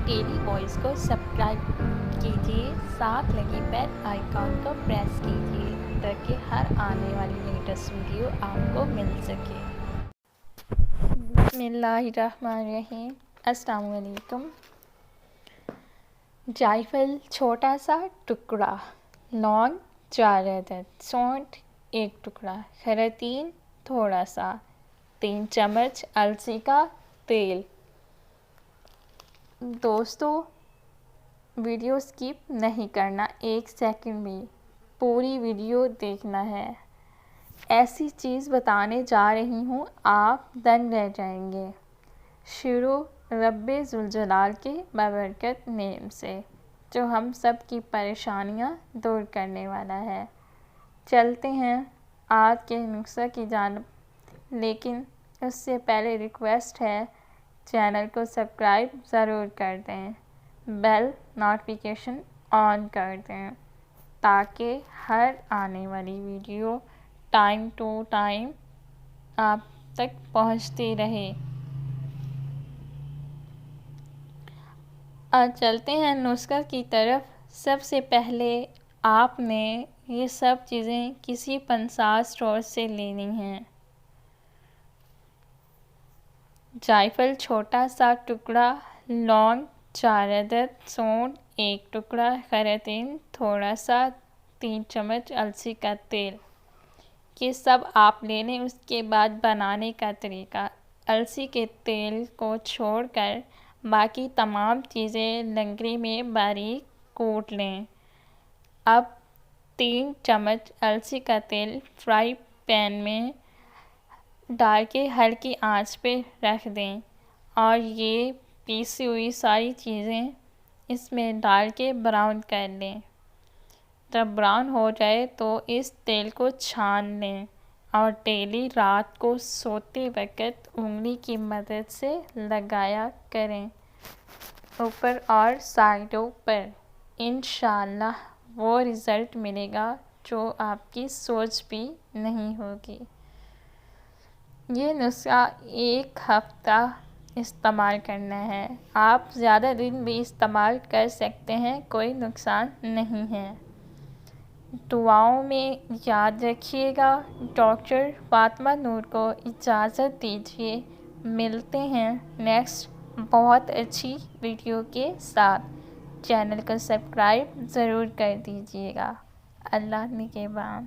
Daily voice کو subscribe کیجیے، ساتھ لگی بیل آئیکن کو پریس کیجیے تاکہ ہر آنے والی لیٹسٹ ویڈیو آپ کو مل سکے۔ بسم اللہ الرحمن الرحیم۔ السلام علیکم۔ جائفل چھوٹا سا ٹکڑا، لونگ 4 عدد، سونٹھ 1 ٹکڑا، خراطین تھوڑا سا، 3 چمچ السی کا تیل۔ دوستو ویڈیو سکپ نہیں کرنا، 1 سیکنڈ بھی پوری ویڈیو دیکھنا ہے۔ ایسی چیز بتانے جا رہی ہوں آپ دنگ رہ جائیں گے۔ شروع رب ذوالجلال کے بابرکت نیم سے جو ہم سب کی پریشانیاں دور کرنے والا ہے۔ چلتے ہیں آج کے نسخے کی جانب، لیکن اس سے پہلے ریکویسٹ ہے چینل کو سبسکرائب ضرور کر دیں، بیل نوٹیفیکیشن آن کر دیں تاکہ ہر آنے والی ویڈیو ٹائم ٹو ٹائم آپ تک پہنچتی رہے۔ آج چلتے ہیں نسخے کی طرف۔ سب سے پہلے آپ نے یہ سب چیزیں کسی پنسار اسٹور سے لینی ہیں۔ جائفل چھوٹا سا ٹکڑا، لونگ 4 عدد، سونٹھ 1 ٹکڑا، خراطین تھوڑا سا، 3 چمچ السی کا تیل۔ یہ سب آپ لے لیں۔ اس کے بعد بنانے کا طریقہ: السی کے تیل کو چھوڑ کر باقی تمام چیزیں لنگڑی میں باریک کوٹ لیں۔ اب 3 چمچ السی کا تیل فرائی پین میں ڈال کے ہلکی آنچ پہ رکھ دیں اور یہ پیسی ہوئی ساری چیزیں اس میں ڈال کے براؤن کر لیں۔ جب براؤن ہو جائے تو اس تیل کو چھان لیں اور ڈیلی رات کو سوتے وقت انگلی کی مدد سے لگایا کریں، اوپر اور سائڈوں پر۔ انشاءاللہ وہ رزلٹ ملے گا جو آپ کی سوچ بھی نہیں ہوگی۔ یہ نسخہ 1 ہفتہ استعمال کرنا ہے۔ آپ زیادہ دن بھی استعمال کر سکتے ہیں، کوئی نقصان نہیں ہے۔ دعاؤں میں یاد رکھیے گا۔ ڈاکٹر فاطمہ نور کو اجازت دیجیے، ملتے ہیں نیکسٹ بہت اچھی ویڈیو کے ساتھ۔ چینل کو سبسکرائب ضرور کر دیجیے گا۔ اللہ نگہبان۔